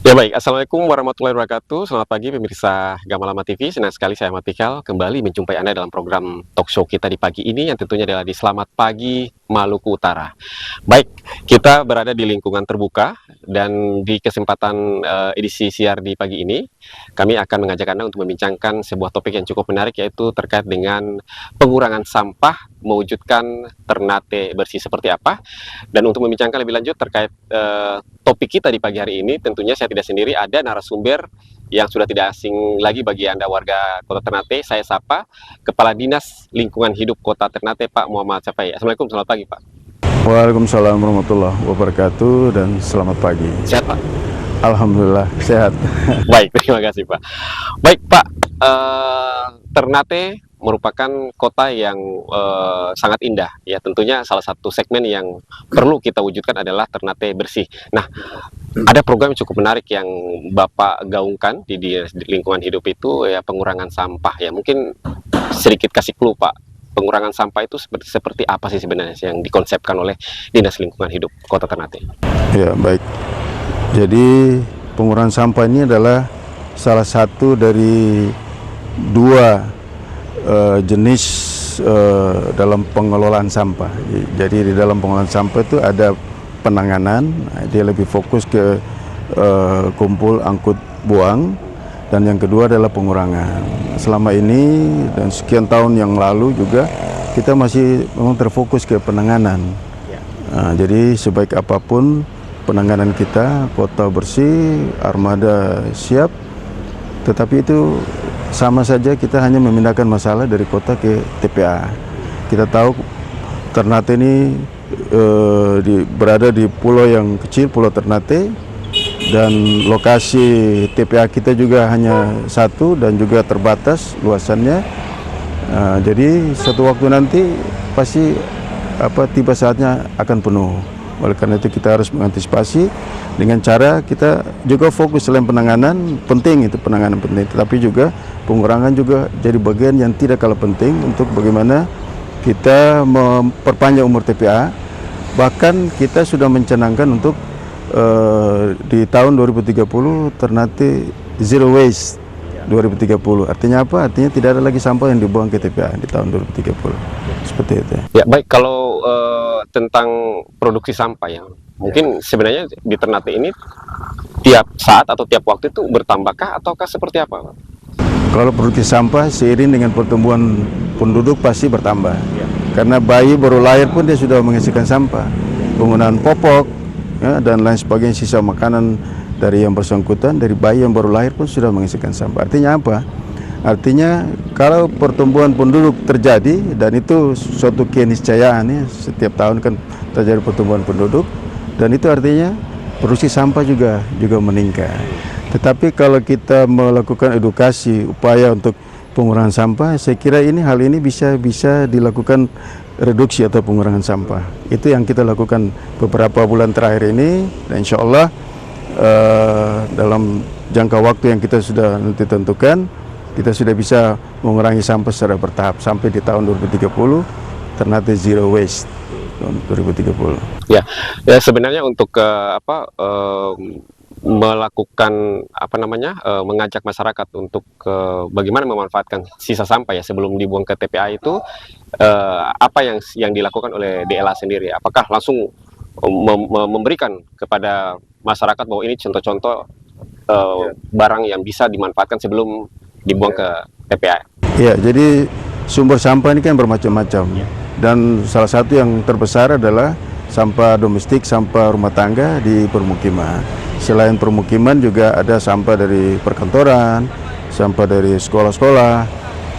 Ya baik, Assalamualaikum warahmatullahi wabarakatuh. Selamat pagi pemirsa Gamalama TV. Senang sekali saya Ahmad Pikal kembali menjumpai Anda dalam program talk show kita di pagi ini yang tentunya adalah di Selamat Pagi Maluku Utara. Baik, kita berada di lingkungan terbuka dan di kesempatan edisi siar di pagi ini, kami akan mengajak Anda untuk membincangkan sebuah topik yang cukup menarik yaitu terkait dengan pengurangan sampah mewujudkan Ternate bersih seperti apa. Dan untuk membincangkan lebih lanjut terkait topik kita di pagi hari ini, tentunya saya tidak sendiri, ada narasumber yang sudah tidak asing lagi bagi Anda warga Kota Ternate. Saya sapa Kepala Dinas Lingkungan Hidup Kota Ternate, Pak Muhammad Syafai. Assalamualaikum, selamat pagi, Pak. Waalaikumsalam warahmatullahi wabarakatuh dan selamat pagi. Sehat, Pak? Alhamdulillah sehat. Baik, terima kasih, Pak. Baik, Pak, Ternate merupakan kota yang sangat indah. Ya, tentunya salah satu segmen yang perlu kita wujudkan adalah Ternate bersih. Nah, ada program yang cukup menarik yang Bapak gaungkan di lingkungan hidup itu ya pengurangan sampah. Ya, mungkin sedikit kasih clue, Pak. Pengurangan sampah itu seperti apa sih sebenarnya yang dikonsepkan oleh Dinas Lingkungan Hidup Kota Ternate? Ya, baik. Jadi pengurangan sampah ini adalah salah satu dari dua jenis dalam pengelolaan sampah. Jadi di dalam pengelolaan sampah itu ada penanganan, dia lebih fokus ke kumpul, angkut, buang, dan yang kedua adalah pengurangan. Selama ini dan sekian tahun yang lalu juga kita masih memang terfokus ke penanganan. Jadi sebaik apapun penanganan kita, kota bersih, armada siap, tetapi itu sama saja kita hanya memindahkan masalah dari kota ke TPA. Kita tahu Ternate ini berada di pulau yang kecil, Pulau Ternate, dan lokasi TPA kita juga hanya satu dan juga terbatas luasannya. Jadi satu waktu nanti pasti tiba saatnya akan penuh. Oleh karena itu kita harus mengantisipasi dengan cara kita juga fokus selain penanganan penting, itu penanganan penting, tetapi juga pengurangan juga jadi bagian yang tidak kalah penting untuk bagaimana kita memperpanjang umur TPA. Bahkan kita sudah mencanangkan untuk di tahun 2030 Ternate Zero Waste 2030. Artinya apa? Artinya tidak ada lagi sampah yang dibuang ke TPA di tahun 2030. Seperti itu. Ya baik, kalau tentang produksi sampah ya, mungkin sebenarnya di Ternate ini tiap saat atau tiap waktu itu bertambahkah ataukah seperti apa, Pak? Kalau produksi sampah seiring dengan pertumbuhan penduduk pasti bertambah. Karena bayi baru lahir pun dia sudah menghasilkan sampah. Penggunaan popok ya, dan lain sebagainya, sisa makanan dari yang bersangkutan, dari bayi yang baru lahir pun sudah menghasilkan sampah. Artinya apa? Artinya kalau pertumbuhan penduduk terjadi, dan itu suatu keniscayaan ya, setiap tahun kan terjadi pertumbuhan penduduk, dan itu artinya produksi sampah juga meningkat. Tetapi kalau kita melakukan edukasi, upaya untuk pengurangan sampah, saya kira hal ini bisa dilakukan reduksi atau pengurangan sampah. Itu yang kita lakukan beberapa bulan terakhir ini, dan insya Allah dalam jangka waktu yang kita sudah nanti tentukan, kita sudah bisa mengurangi sampah secara bertahap sampai di tahun 2030 Ternate Zero Waste 2030. Ya sebenarnya untuk melakukan mengajak masyarakat untuk bagaimana memanfaatkan sisa sampah ya sebelum dibuang ke TPA itu, apa yang dilakukan oleh DLA sendiri? Apakah langsung memberikan kepada masyarakat bahwa ini contoh-contoh barang yang bisa dimanfaatkan sebelum dibuang ke TPA? Ya, jadi sumber sampah ini kan bermacam-macam, dan salah satu yang terbesar adalah sampah domestik, sampah rumah tangga di permukiman. Selain permukiman juga ada sampah dari perkantoran, sampah dari sekolah-sekolah,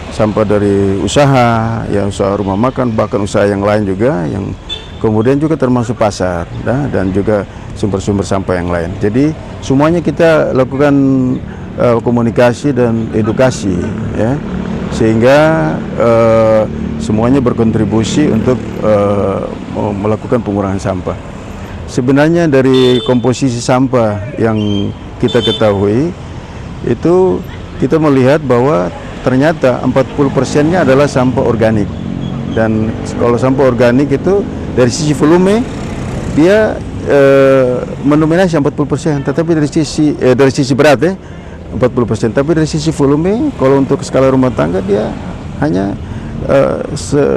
sampah dari usaha, ya usaha rumah makan, bahkan usaha yang lain juga, yang kemudian juga termasuk pasar, dan juga sumber-sumber sampah yang lain. Jadi semuanya kita lakukan komunikasi dan edukasi, ya, sehingga semuanya berkontribusi untuk melakukan pengurangan sampah. Sebenarnya dari komposisi sampah yang kita ketahui itu kita melihat bahwa ternyata 40%-nya adalah sampah organik. Dan kalau sampah organik itu dari sisi volume dia mendominasi 40%, tetapi dari sisi berat ya 40%, tapi dari sisi volume kalau untuk skala rumah tangga dia hanya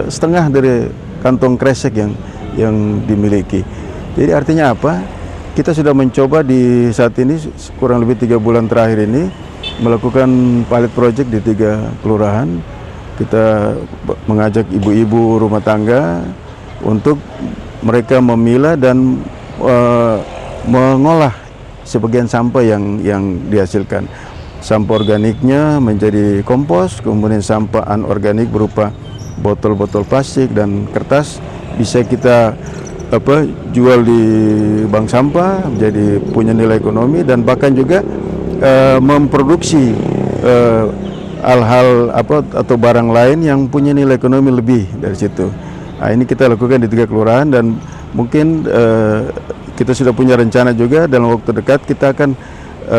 setengah dari kantong kresek yang dimiliki. Jadi artinya apa? Kita sudah mencoba di saat ini kurang lebih 3 bulan terakhir ini melakukan pilot project di 3 kelurahan. Kita mengajak ibu-ibu rumah tangga untuk mereka memilah dan mengolah sebagian sampah yang dihasilkan. Sampah organiknya menjadi kompos, kemudian sampah anorganik berupa botol-botol plastik dan kertas bisa kita jual di bank sampah, jadi punya nilai ekonomi, dan bahkan juga memproduksi hal-hal atau barang lain yang punya nilai ekonomi lebih dari situ. Nah, ini kita lakukan di 3 kelurahan, dan mungkin kita sudah punya rencana juga dalam waktu dekat kita akan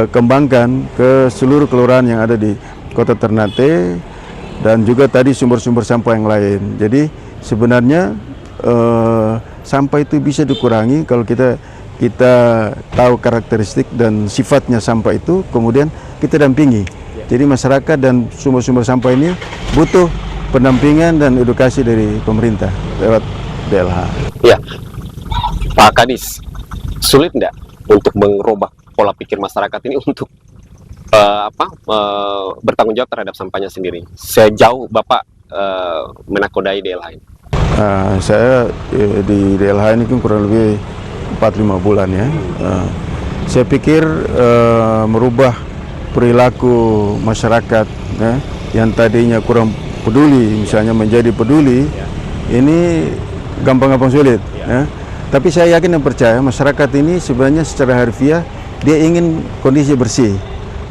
kembangkan ke seluruh kelurahan yang ada di Kota Ternate dan juga tadi sumber-sumber sampah yang lain. Jadi sebenarnya sampah itu bisa dikurangi kalau kita tahu karakteristik dan sifatnya sampah itu, kemudian kita dampingi. Jadi masyarakat dan sumber-sumber sampah ini butuh pendampingan dan edukasi dari pemerintah lewat DLH. Ya, Pak Kadis, sulit enggak untuk mengubah pola pikir masyarakat ini untuk bertanggung jawab terhadap sampahnya sendiri? Sejauh Bapak menakodai DLH ini? Saya di DLH ini kan kurang lebih 4-5 bulan ya. Saya pikir merubah perilaku masyarakat ya, yang tadinya kurang peduli misalnya menjadi peduli, ini gampang-gampang sulit ya. Tapi saya yakin dan percaya masyarakat ini sebenarnya secara harfiah dia ingin kondisi bersih,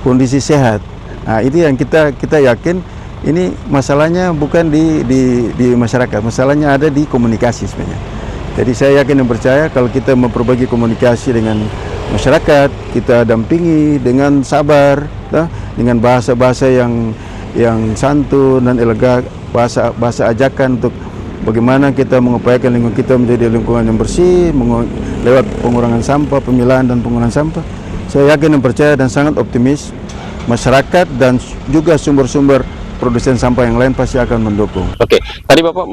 kondisi sehat. Nah, itu yang kita yakin. Ini masalahnya bukan di masyarakat, masalahnya ada di komunikasi sebenarnya. Jadi saya yakin dan percaya kalau kita memperbaiki komunikasi dengan masyarakat, kita dampingi dengan sabar, dengan bahasa-bahasa yang santun dan elegan, bahasa ajakan untuk bagaimana kita mengupayakan lingkungan kita menjadi lingkungan yang bersih lewat pengurangan sampah, pemilahan dan pengurangan sampah. Saya yakin dan percaya dan sangat optimis masyarakat dan juga sumber-sumber produsen sampah yang lain pasti akan mendukung. Oke, tadi Bapak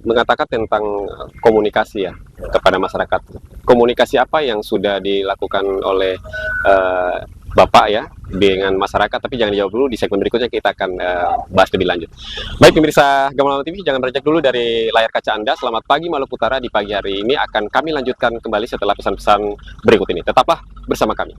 mengatakan tentang komunikasi ya kepada masyarakat. Komunikasi apa yang sudah dilakukan oleh Bapak ya dengan masyarakat? Tapi jangan dijawab dulu, di segmen berikutnya kita akan bahas lebih lanjut. Baik pemirsa Gamalama TV, jangan beranjak dulu dari layar kaca Anda. Selamat pagi Maluku Utara di pagi hari ini akan kami lanjutkan kembali setelah pesan-pesan berikut ini. Tetaplah bersama kami.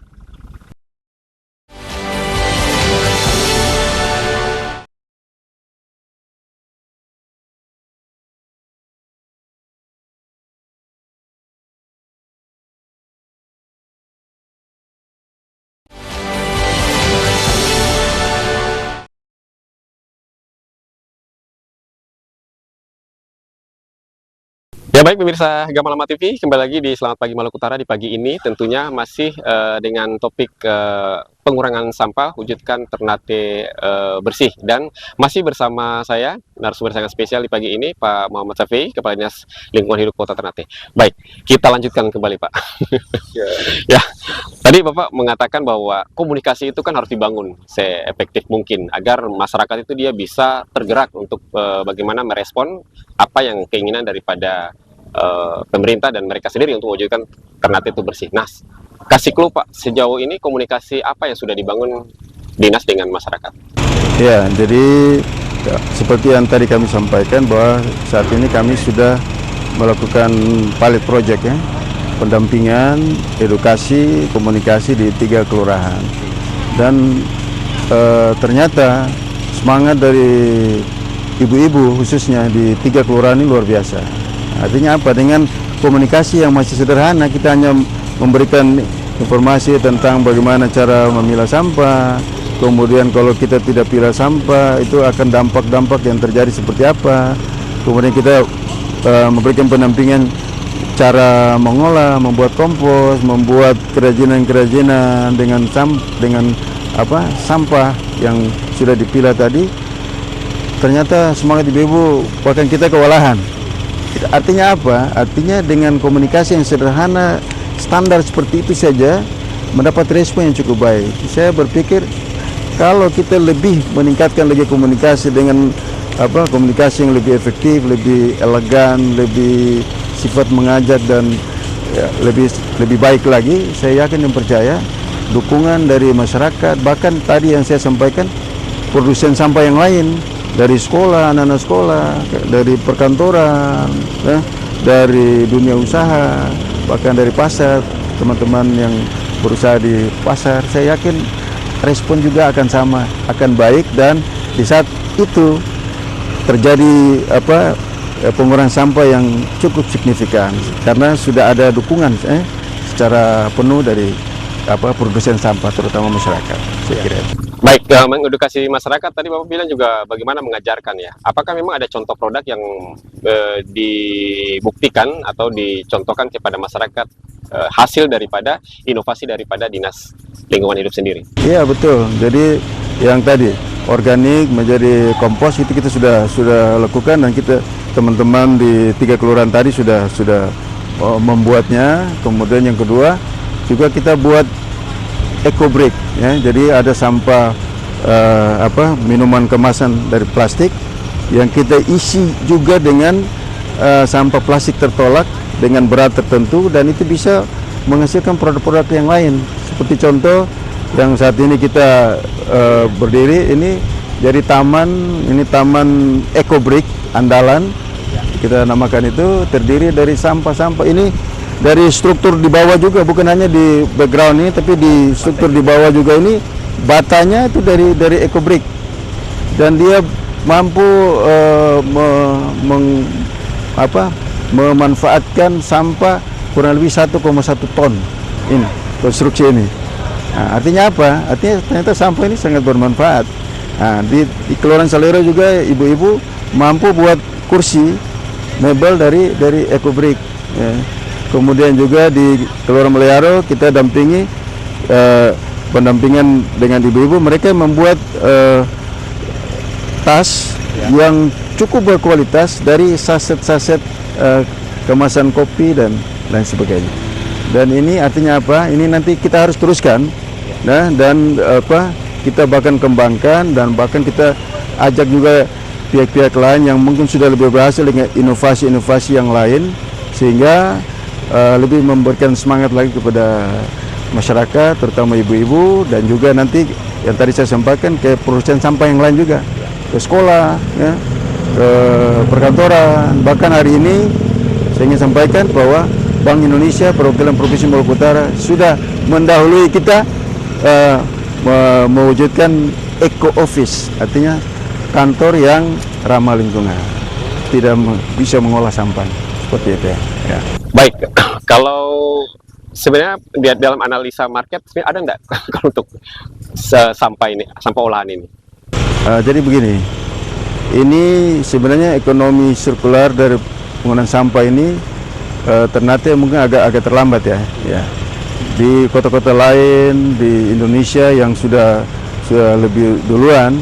Ya baik pemirsa Gamalama TV, kembali lagi di Selamat Pagi Maluku Utara di pagi ini tentunya masih dengan topik pengurangan sampah, wujudkan Ternate bersih, dan masih bersama saya narasumber sangat spesial di pagi ini Pak Muhammad Syafi'i, Kepala Dinas Lingkungan Hidup Kota Ternate. Baik, kita lanjutkan kembali Pak. Ya, tadi Bapak mengatakan bahwa komunikasi itu kan harus dibangun seefektif mungkin agar masyarakat itu dia bisa tergerak untuk bagaimana merespon apa yang keinginan daripada pemerintah dan mereka sendiri untuk mewujudkan Ternate itu bersih. Nah, kasih clue Pak, sejauh ini komunikasi apa yang sudah dibangun dinas dengan masyarakat? Ya, jadi seperti yang tadi kami sampaikan bahwa saat ini kami sudah melakukan pilot project ya, pendampingan, edukasi, komunikasi di 3 kelurahan, dan ternyata semangat dari ibu-ibu khususnya di 3 kelurahan ini luar biasa. Artinya apa? Dengan komunikasi yang masih sederhana, kita hanya memberikan informasi tentang bagaimana cara memilah sampah, kemudian kalau kita tidak pilah sampah itu akan dampak-dampak yang terjadi seperti apa, kemudian kita memberikan pendampingan cara mengolah, membuat kompos, membuat kerajinan-kerajinan dengan sampah yang sudah dipilah tadi. Ternyata semangat ibu-ibu bahkan kita kewalahan. Artinya apa? Artinya dengan komunikasi yang sederhana standar seperti itu saja mendapat respon yang cukup baik. Saya berpikir kalau kita lebih meningkatkan lagi komunikasi dengan komunikasi yang lebih efektif, lebih elegan, lebih sifat mengajak dan ya, lebih baik lagi, saya yakin dan percaya dukungan dari masyarakat, bahkan tadi yang saya sampaikan produsen sampah yang lain, dari sekolah, anak-anak sekolah, dari perkantoran, dari dunia usaha, bahkan dari pasar, teman-teman yang berusaha di pasar, saya yakin respon juga akan sama, akan baik, dan di saat itu terjadi pengurangan sampah yang cukup signifikan karena sudah ada dukungan secara penuh dari produsen sampah, terutama masyarakat, saya kira. Baik, mengedukasi masyarakat tadi Bapak bilang juga bagaimana mengajarkan ya. Apakah memang ada contoh produk yang dibuktikan atau dicontohkan kepada masyarakat hasil daripada inovasi daripada Dinas Lingkungan Hidup sendiri? Iya betul. Jadi yang tadi organik menjadi kompos itu kita sudah lakukan, dan kita teman-teman di 3 kelurahan tadi sudah membuatnya. Kemudian yang kedua juga kita buat eco brick ya, jadi ada sampah minuman kemasan dari plastik yang kita isi juga dengan sampah plastik tertolak dengan berat tertentu, dan itu bisa menghasilkan produk-produk yang lain. Seperti contoh yang saat ini kita berdiri ini, jadi taman eco brick andalan kita namakan, itu terdiri dari sampah-sampah ini. Dari struktur di bawah juga, bukan hanya di background ini, tapi di struktur di bawah juga ini batanya itu dari eco brick, dan dia mampu memanfaatkan sampah kurang lebih 1,1 ton ini konstruksi ini. Nah, artinya apa? Artinya ternyata sampah ini sangat bermanfaat. Nah, di Kelurahan Salero juga ibu-ibu mampu buat kursi mebel dari eco brick. Ya. Kemudian juga di Kelurahan Meliaro kita dampingi pendampingan dengan ibu-ibu, mereka membuat tas yang cukup berkualitas dari saset-saset kemasan kopi dan lain sebagainya. Dan ini artinya apa? Ini nanti kita harus teruskan, dan kita bahkan kembangkan, dan bahkan kita ajak juga pihak-pihak lain yang mungkin sudah lebih berhasil dengan inovasi-inovasi yang lain, sehingga lebih memberikan semangat lagi kepada masyarakat, terutama ibu-ibu, dan juga nanti yang tadi saya sampaikan ke produsen sampah yang lain juga, ke sekolah, ya, ke perkantoran. Bahkan hari ini saya ingin sampaikan bahwa Bank Indonesia perwakilan Provinsi Maluku Utara sudah mendahului kita mewujudkan eco office, artinya kantor yang ramah lingkungan, tidak bisa mengolah sampah, seperti itu ya. Baik, kalau sebenarnya dalam analisa market ada nggak kalau untuk sampah olahan ini? Jadi begini, ini sebenarnya ekonomi sirkular dari penggunaan sampah ini ternyata mungkin agak terlambat ya. Di kota-kota lain di Indonesia yang sudah lebih duluan,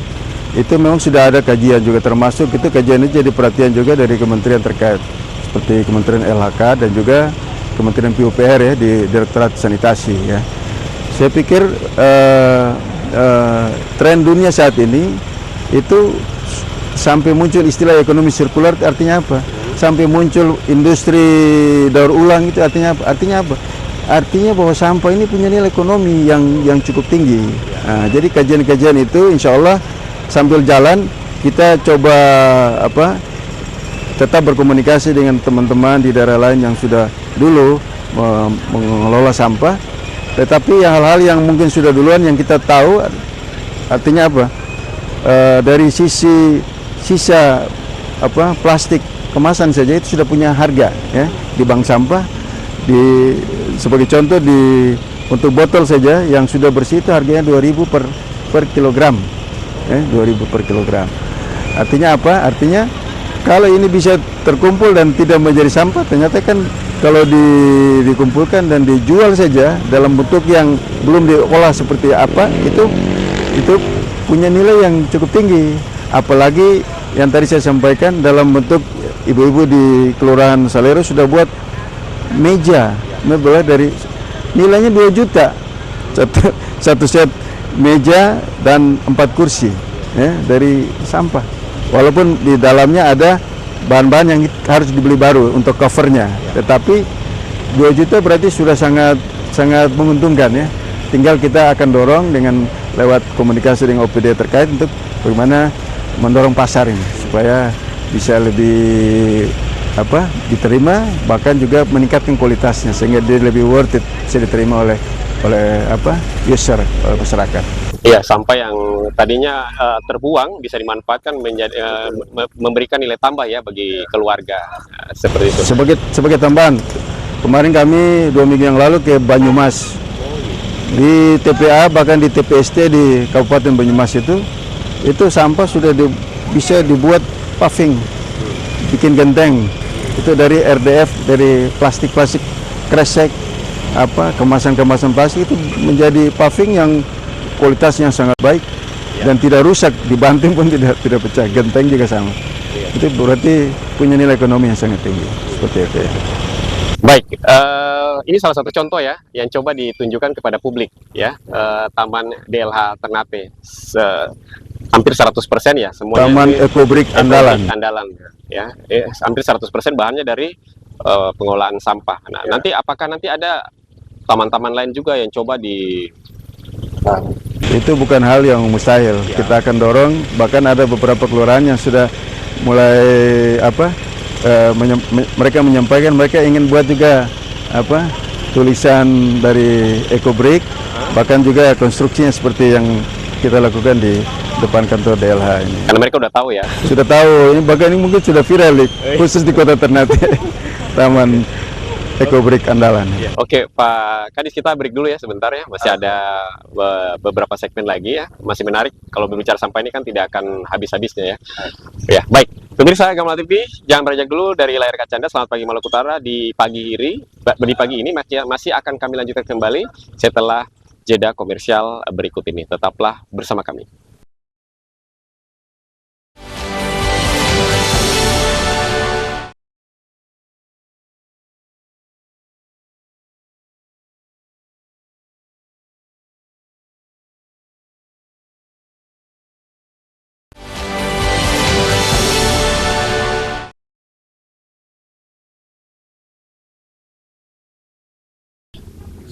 itu memang sudah ada kajian juga, termasuk itu kajian ini jadi perhatian juga dari kementerian terkait, seperti Kementerian LHK dan juga Kementerian PUPR ya, di Direktorat Sanitasi ya. Saya pikir tren dunia saat ini itu sampai muncul istilah ekonomi sirkular, artinya apa? Sampai muncul industri daur ulang, itu artinya apa? Artinya bahwa sampah ini punya nilai ekonomi yang cukup tinggi. Nah, jadi kajian-kajian itu insya Allah sambil jalan kita coba tetap berkomunikasi dengan teman-teman di daerah lain yang sudah dulu mengelola sampah, tetapi hal-hal yang mungkin sudah duluan yang kita tahu, artinya apa? Dari sisi sisa plastik kemasan saja itu sudah punya harga ya di bank sampah. Sebagai contoh untuk botol saja yang sudah bersih itu harganya 2.000 per kilogram, 2.000 per kilogram. Artinya apa? Artinya kalau ini bisa terkumpul dan tidak menjadi sampah, ternyata kan kalau dikumpulkan dan dijual saja dalam bentuk yang belum diolah seperti apa, itu punya nilai yang cukup tinggi. Apalagi yang tadi saya sampaikan dalam bentuk ibu-ibu di Kelurahan Salero sudah buat meja mebel dari nilainya 2 juta. Satu set meja dan 4 kursi ya, dari sampah. Walaupun di dalamnya ada bahan-bahan yang harus dibeli baru untuk covernya, tetapi 2 juta berarti sudah sangat menguntungkan ya. Tinggal kita akan dorong dengan lewat komunikasi dengan OPD terkait untuk bagaimana mendorong pasar ini supaya bisa lebih diterima, bahkan juga meningkatkan kualitasnya sehingga dia lebih worth it, bisa diterima oleh user, masyarakat. Iya, sampah yang tadinya terbuang bisa dimanfaatkan menjadi memberikan nilai tambah ya bagi keluarga, seperti itu. Sebagai tambahan, kemarin kami 2 minggu yang lalu ke Banyumas, di TPA bahkan di TPST di Kabupaten Banyumas itu sampah sudah bisa dibuat paving, bikin genteng. Itu dari RDF, dari plastik kresek, kemasan-kemasan plastik itu menjadi paving yang kualitasnya sangat baik dan tidak rusak, dibanting pun tidak pecah, genteng juga sama. Itu berarti punya nilai ekonomi yang sangat tinggi, seperti itu ya. Baik, ini salah satu contoh ya yang coba ditunjukkan kepada publik ya, Taman DLH Ternate. Hampir 100% ya semuanya. Taman Ekobrik Andalan ya, hampir 100% bahannya dari pengolahan sampah. Nah, nanti apakah nanti ada taman-taman lain juga yang coba di itu bukan hal yang mustahil. Kita akan dorong, bahkan ada beberapa kelurahan yang sudah mulai mereka menyampaikan mereka ingin buat juga tulisan dari Ekobrik, bahkan juga konstruksinya seperti yang kita lakukan di depan kantor DLH ini. Karena mereka udah tahu ya. Sudah tahu, ini bahkan ini mungkin sudah viral khusus di Kota Ternate. Taman Ekobrik Andalan. Oke, Pak Kadis, kita break dulu ya sebentar ya. Masih ada beberapa segmen lagi ya. Masih menarik. Kalau berbicara sampah ini kan tidak akan habis-habisnya ya. Ya, baik. Pemirsa Gamala TV, jangan beranjak dulu dari layar kaca Anda. Selamat pagi Maluku Utara. Di pagi ini masih akan kami lanjutkan kembali setelah jeda komersial berikut ini. Tetaplah bersama kami.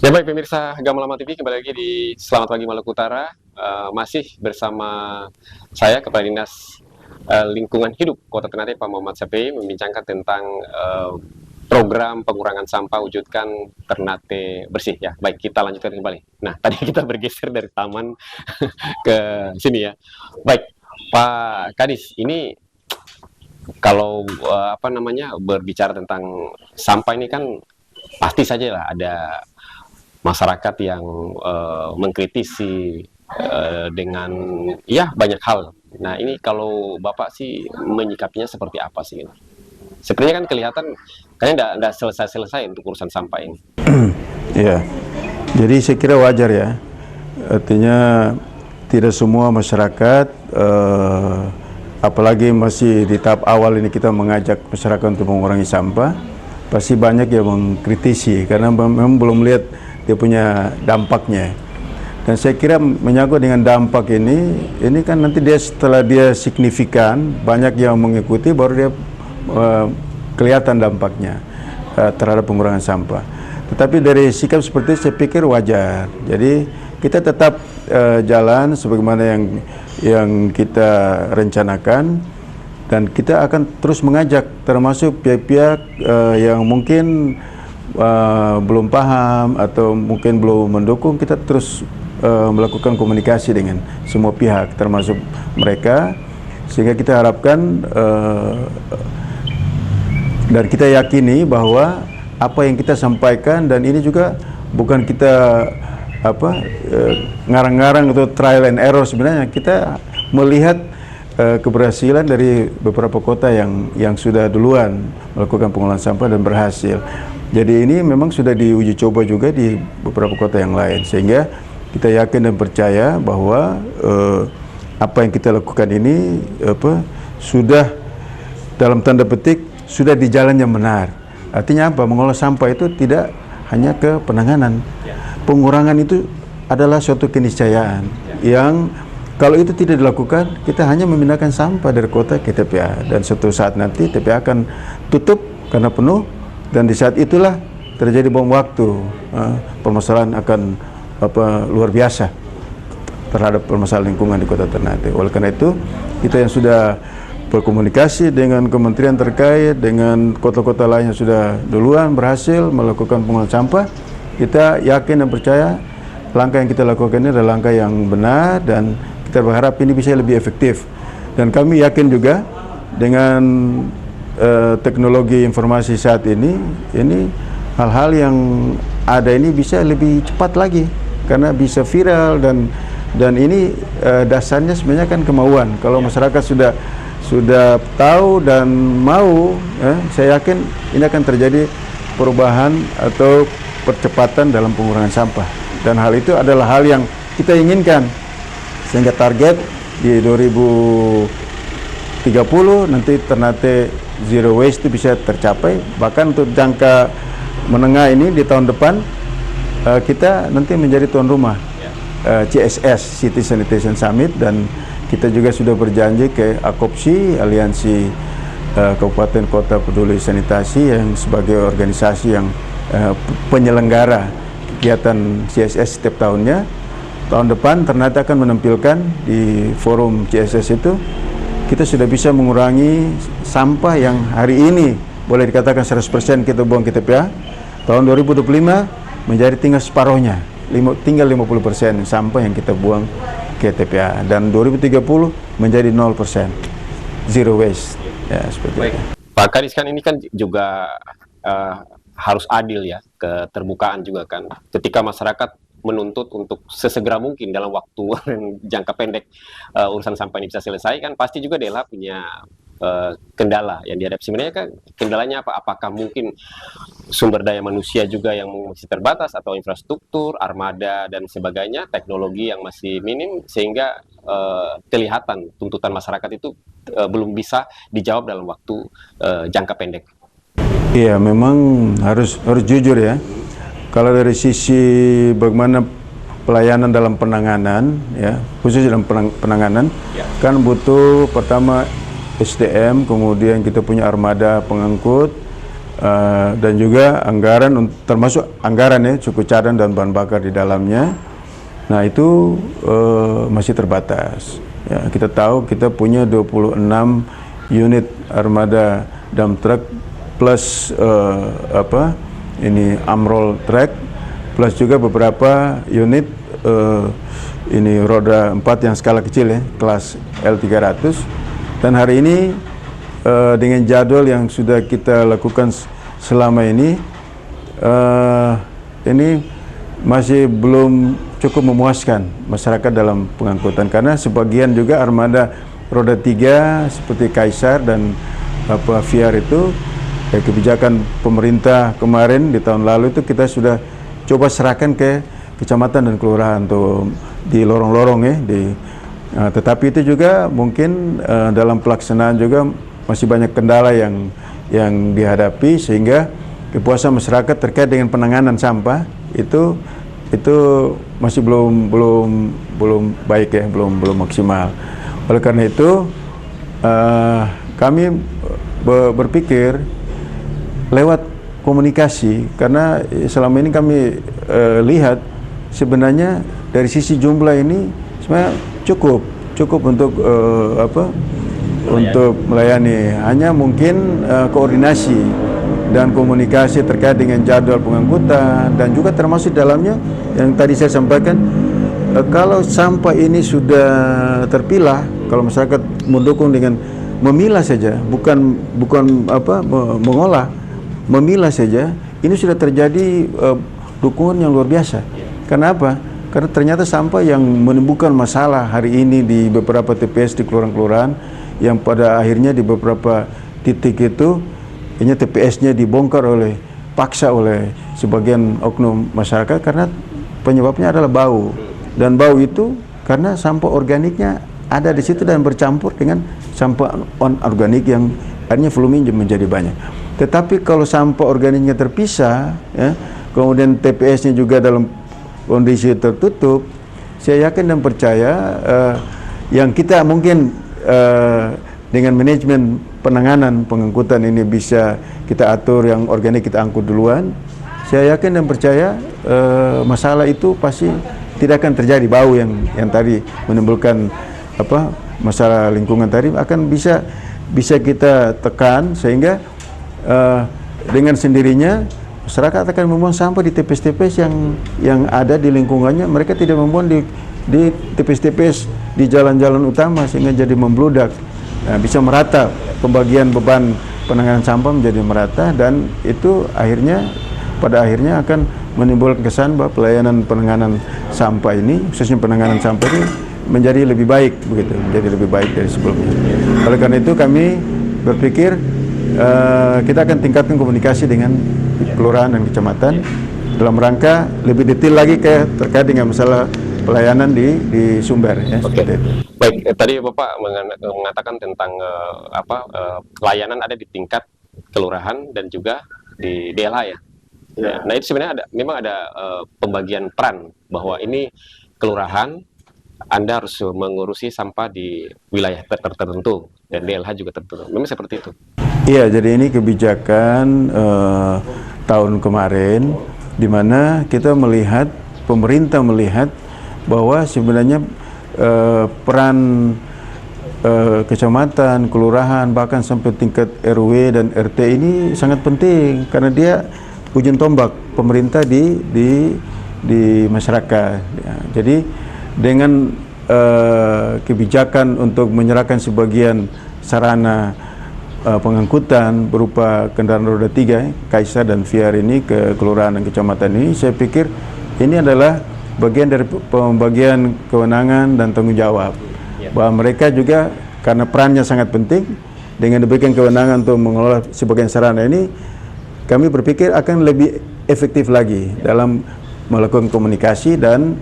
Ya baik pemirsa Gamalama TV, kembali lagi di Selamat Pagi Maluku Utara. Masih bersama saya Kepala Dinas Lingkungan Hidup Kota Ternate, Pak Muhammad Syafi'i, membincangkan tentang program pengurangan sampah wujudkan Ternate bersih ya. Baik, kita lanjutkan kembali. Nah, tadi kita bergeser dari taman ke sini ya. Baik, Pak Kadis, ini kalau berbicara tentang sampah ini kan pasti saja lah ada masyarakat yang mengkritisi dengan ya banyak hal. Nah, ini kalau Bapak sih menyikapinya seperti apa sih? Sepertinya kan kelihatan kayaknya nggak selesai-selesai untuk urusan sampah ini. Ya, jadi saya kira wajar ya. Artinya tidak semua masyarakat, apalagi masih di tahap awal ini kita mengajak masyarakat untuk mengurangi sampah, pasti banyak yang mengkritisi karena memang belum melihat dia punya dampaknya. Dan saya kira menyangkut dengan dampak ini kan nanti dia setelah dia signifikan, banyak yang mengikuti, baru dia kelihatan dampaknya terhadap pengurangan sampah. Tetapi dari sikap seperti itu saya pikir wajar. Jadi kita tetap jalan sebagaimana yang kita rencanakan, dan kita akan terus mengajak termasuk pihak-pihak yang mungkin belum paham atau mungkin belum mendukung. Kita terus melakukan komunikasi dengan semua pihak termasuk mereka, sehingga kita harapkan dan kita yakini bahwa apa yang kita sampaikan, dan ini juga bukan kita ngarang-ngarang atau trial and error, sebenarnya kita melihat keberhasilan dari beberapa kota yang sudah duluan melakukan pengolahan sampah dan berhasil. Jadi ini memang sudah diuji coba juga di beberapa kota yang lain, sehingga kita yakin dan percaya bahwa apa yang kita lakukan ini sudah dalam tanda petik sudah di jalan yang benar. Artinya apa? Mengolah sampah itu tidak hanya ke penanganan, pengurangan itu adalah suatu keniscayaan yang kalau itu tidak dilakukan, kita hanya memindahkan sampah dari kota ke TPA, dan suatu saat nanti TPA akan tutup karena penuh, dan di saat itulah terjadi bom waktu. Permasalahan akan luar biasa terhadap permasalahan lingkungan di Kota Ternate. Oleh karena itu, kita yang sudah berkomunikasi dengan kementerian terkait, dengan kota-kota lain yang sudah duluan berhasil melakukan pengelolaan sampah, kita yakin dan percaya langkah yang kita lakukan ini adalah langkah yang benar, dan kita berharap ini bisa lebih efektif. Dan kami yakin juga dengan teknologi informasi saat ini hal-hal yang ada ini bisa lebih cepat lagi, karena bisa viral, dan ini dasarnya sebenarnya kan kemauan. Kalau masyarakat sudah tahu dan mau, saya yakin ini akan terjadi perubahan atau percepatan dalam pengurangan sampah, dan hal itu adalah hal yang kita inginkan, sehingga target di 2030 nanti Ternate zero waste itu bisa tercapai. Bahkan untuk jangka menengah ini di tahun depan kita nanti menjadi tuan rumah CSS City Sanitation Summit, dan kita juga sudah berjanji ke AKOPSI, Aliansi Kabupaten Kota Peduli Sanitasi, yang sebagai organisasi yang penyelenggara kegiatan CSS setiap tahunnya. Tahun depan Ternate akan menampilkan di forum CSS itu, kita sudah bisa mengurangi sampah yang hari ini boleh dikatakan 100% kita buang ke TPA. Tahun 2025 menjadi tinggal separuhnya, tinggal 50% sampah yang kita buang ke TPA, dan 2030 menjadi 0% zero waste. Ya, seperti itu. Pak Kadis, kan ini kan juga harus adil ya, keterbukaan juga kan. Ketika masyarakat menuntut untuk sesegera mungkin dalam waktu jangka pendek urusan sampah ini bisa selesai, kan pasti juga DLH punya kendala yang dihadapi. Sebenarnya kan kendalanya apa? Apakah mungkin sumber daya manusia juga yang masih terbatas, atau infrastruktur, armada dan sebagainya, teknologi yang masih minim, sehingga kelihatan tuntutan masyarakat itu belum bisa dijawab dalam waktu jangka pendek. Iya, memang harus jujur ya. Kalau dari sisi bagaimana pelayanan dalam penanganan, ya, khusus dalam penanganan, kan butuh pertama SDM, kemudian kita punya armada pengangkut, dan juga anggaran, termasuk anggaran ya, suku cadang dan bahan bakar di dalamnya. Nah itu masih terbatas. Ya, kita tahu kita punya 26 unit armada dump truck plus Amroll track, plus juga beberapa unit ini roda 4 yang skala kecil ya, kelas L300. Dan hari ini dengan jadwal yang sudah kita lakukan selama ini masih belum cukup memuaskan masyarakat dalam pengangkutan, karena sebagian juga armada roda 3 seperti Kaisar dan VR itu kebijakan pemerintah kemarin di tahun lalu itu kita sudah coba serahkan ke kecamatan dan kelurahan tuh di lorong-lorong ya, tetapi itu juga mungkin dalam pelaksanaan juga masih banyak kendala yang dihadapi, sehingga kepuasan masyarakat terkait dengan penanganan sampah itu masih belum baik ya, belum maksimal. Oleh karena itu kami berpikir lewat komunikasi, karena selama ini kami lihat sebenarnya dari sisi jumlah ini sebenarnya cukup untuk untuk melayani. Hanya mungkin koordinasi dan komunikasi terkait dengan jadwal pengangkutan, dan juga termasuk dalamnya yang tadi saya sampaikan, kalau sampah ini sudah terpilah, kalau masyarakat mendukung dengan memilah saja, bukan mengolah, memilah saja, ini sudah terjadi dukungan yang luar biasa. Kenapa? Karena ternyata sampah yang menimbulkan masalah hari ini di beberapa TPS di kelurahan-kelurahan, yang pada akhirnya di beberapa titik itu ini TPS-nya dibongkar paksa oleh sebagian oknum masyarakat, karena penyebabnya adalah bau. Dan bau itu karena sampah organiknya ada di situ dan bercampur dengan sampah organik yang akhirnya volumenya menjadi banyak. Tetapi kalau sampah organiknya terpisah, ya, kemudian TPS-nya juga dalam kondisi tertutup, saya yakin dan percaya yang kita mungkin dengan manajemen penanganan pengangkutan ini bisa kita atur, yang organik kita angkut duluan. Saya yakin dan percaya masalah itu pasti tidak akan terjadi. Bau yang tadi menimbulkan masalah lingkungan tadi akan bisa kita tekan, sehingga dengan sendirinya masyarakat akan membuang sampah di TPS-TPS yang ada di lingkungannya. Mereka tidak membuang di TPS-TPS di jalan-jalan utama, sehingga jadi membludak. Nah, bisa merata pembagian beban penanganan sampah menjadi merata, dan itu pada akhirnya akan menimbulkan kesan bahwa pelayanan penanganan sampah ini, khususnya penanganan sampah ini, menjadi lebih baik, begitu, menjadi lebih baik dari sebelumnya. Oleh karena itu kami berpikir kita akan tingkatkan komunikasi dengan kelurahan dan kecamatan dalam rangka lebih detail lagi terkait dengan masalah pelayanan di Sumber, ya. Oke. Baik, tadi Bapak mengatakan tentang layanan ada di tingkat kelurahan dan juga di DLH, ya. Ya. Nah, itu sebenarnya memang ada pembagian peran bahwa ini kelurahan Anda harus mengurusi sampah di wilayah tertentu dan DLH juga tertentu. Memang seperti itu. Iya, jadi ini kebijakan tahun kemarin, di mana pemerintah melihat bahwa sebenarnya peran kecamatan, kelurahan, bahkan sampai tingkat RW dan RT ini sangat penting, karena dia ujung tombak pemerintah di masyarakat. Ya, jadi dengan kebijakan untuk menyerahkan sebagian sarana pengangkutan berupa kendaraan roda 3, Kaisa dan Viar ini ke kelurahan dan kecamatan ini, saya pikir ini adalah bagian dari pembagian kewenangan dan tanggung jawab. Bahwa mereka juga, karena perannya sangat penting, dengan diberikan kewenangan untuk mengelola sebagian sarana ini, kami berpikir akan lebih efektif lagi dalam melakukan komunikasi dan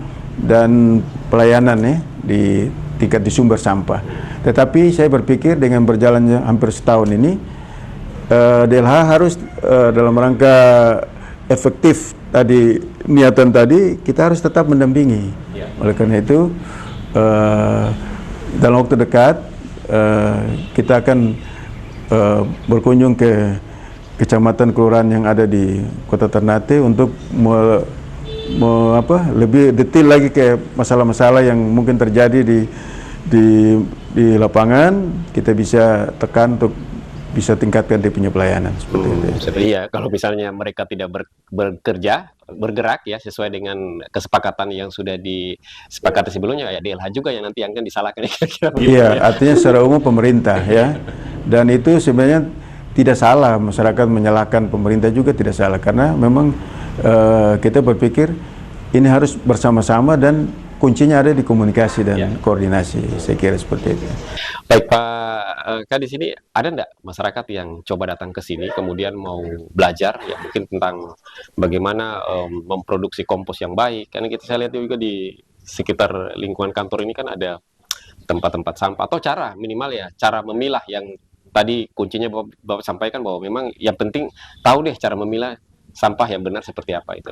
pelayanan, ya, di tingkat di sumber sampah. Tetapi saya berpikir dengan berjalannya hampir setahun ini, DLH harus dalam rangka efektif tadi, niatan tadi, kita harus tetap mendampingi. Oleh karena itu dalam waktu dekat kita akan berkunjung ke kecamatan kelurahan yang ada di Kota Ternate untuk lebih detail lagi ke masalah-masalah yang mungkin terjadi di lapangan. Kita bisa tekan untuk bisa tingkatkan dia punya pelayanan seperti itu. Iya, kalau misalnya mereka tidak bergerak ya sesuai dengan kesepakatan yang sudah disepakati sebelumnya, ya DLH juga yang nanti akan disalahkan. Iya, artinya secara umum pemerintah, ya. Dan itu sebenarnya tidak salah, masyarakat menyalahkan pemerintah juga tidak salah, karena memang kita berpikir ini harus bersama-sama dan kuncinya ada di komunikasi dan koordinasi, saya kira seperti itu. Baik Pak, di sini ada enggak masyarakat yang coba datang ke sini kemudian mau belajar ya mungkin tentang bagaimana memproduksi kompos yang baik? Karena saya lihat juga di sekitar lingkungan kantor ini kan ada tempat-tempat sampah, atau minimal cara memilah yang tadi kuncinya Bapak sampaikan bahwa memang yang penting tahu deh cara memilah sampah yang benar seperti apa itu.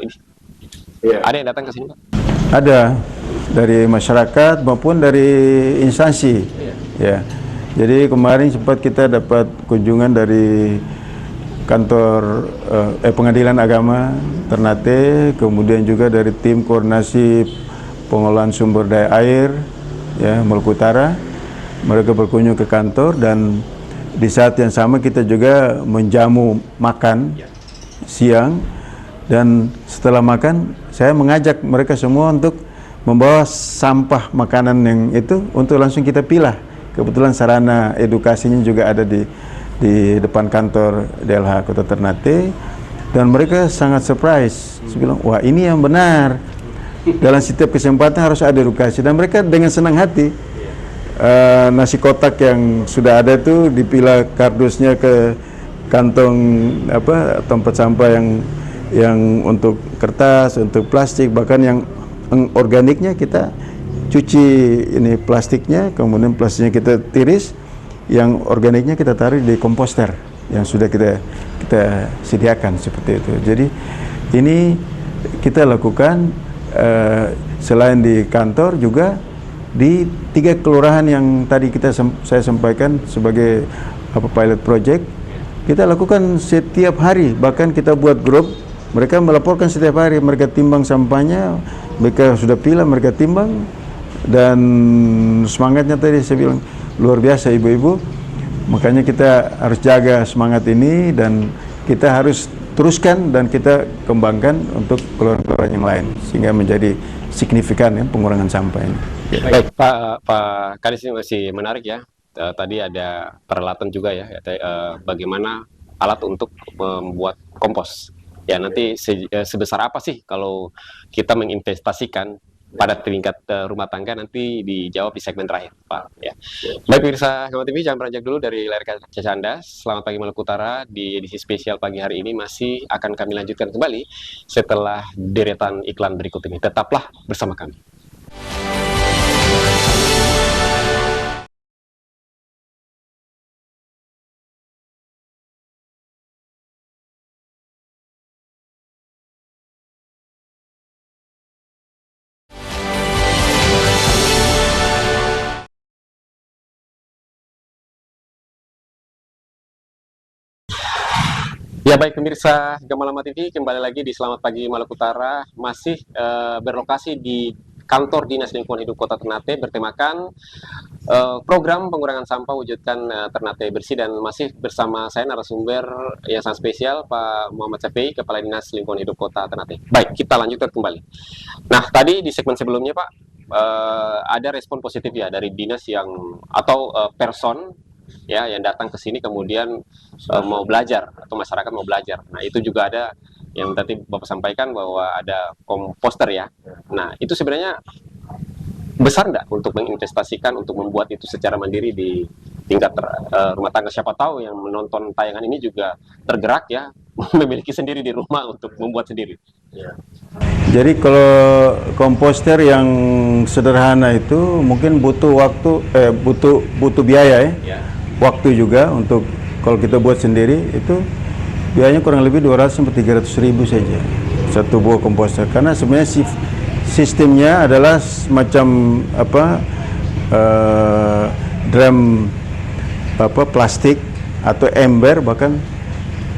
Ada yang datang ke sini, Pak? Ada, dari masyarakat maupun dari instansi. Ya. Jadi kemarin sempat kita dapat kunjungan dari kantor Pengadilan Agama Ternate, kemudian juga dari tim koordinasi pengelolaan sumber daya air, ya, Maluku Utara. Mereka berkunjung ke kantor, dan di saat yang sama kita juga menjamu makan siang, dan setelah makan saya mengajak mereka semua untuk membawa sampah makanan yang itu untuk langsung kita pilah. Kebetulan sarana edukasinya juga ada di depan kantor DLH Kota Ternate, dan mereka sangat surprise. Saya bilang, wah, ini yang benar. Dalam setiap kesempatan harus ada edukasi, dan mereka dengan senang hati. Nasi kotak yang sudah ada itu dipilah kardusnya ke kantong tempat sampah yang untuk kertas, untuk plastik, bahkan yang organiknya kita cuci ini plastiknya, kemudian plastiknya kita tiris, yang organiknya kita taruh di komposter yang sudah kita sediakan seperti itu. Jadi ini kita lakukan selain di kantor juga di 3 kelurahan yang tadi saya sampaikan sebagai pilot project, kita lakukan setiap hari. Bahkan kita buat grup, mereka melaporkan setiap hari, mereka timbang sampahnya, mereka sudah pilah, mereka timbang, dan semangatnya tadi saya bilang luar biasa ibu-ibu. Makanya kita harus jaga semangat ini dan kita harus teruskan dan kita kembangkan untuk kelurahan-kelurahan yang lain sehingga menjadi signifikan ya pengurangan sampah ini. Baik, Pak Kadis, ini masih menarik ya. Tadi ada peralatan juga ya, bagaimana alat untuk membuat kompos. Ya, nanti sebesar apa sih kalau kita menginvestasikan pada tingkat rumah tangga, nanti dijawab di segmen terakhir, Pak. Ya. Baik, pemirsa Gama TV, jangan beranjak dulu dari layar kaca Anda. Selamat pagi Maluku Utara, di edisi spesial pagi hari ini masih akan kami lanjutkan kembali setelah deretan iklan berikut ini. Tetaplah bersama kami. Ya, baik pemirsa Gamalama TV, kembali lagi di Selamat Pagi Maluku Utara, masih berlokasi di kantor Dinas Lingkungan Hidup Kota Ternate bertemakan program pengurangan sampah wujudkan Ternate bersih, dan masih bersama saya narasumber yang sangat spesial Pak Muhammad Syafi'i, Kepala Dinas Lingkungan Hidup Kota Ternate. Baik, kita lanjutkan kembali. Nah, tadi di segmen sebelumnya Pak, ada respon positif ya dari dinas yang atau person ya yang datang ke sini kemudian mau belajar atau masyarakat mau belajar. Nah, itu juga ada yang tadi Bapak sampaikan bahwa ada komposter ya. Nah, itu sebenarnya besar nggak untuk menginvestasikan untuk membuat itu secara mandiri di tingkat rumah tangga? Siapa tahu yang menonton tayangan ini juga tergerak ya memiliki sendiri di rumah untuk membuat sendiri. Ya. Jadi kalau komposter yang sederhana itu mungkin butuh waktu, butuh biaya ya. Waktu juga untuk kalau kita buat sendiri itu biayanya kurang lebih 200-300 ribu saja satu buah komposter, karena sebenarnya sistemnya adalah semacam drum plastik atau ember, bahkan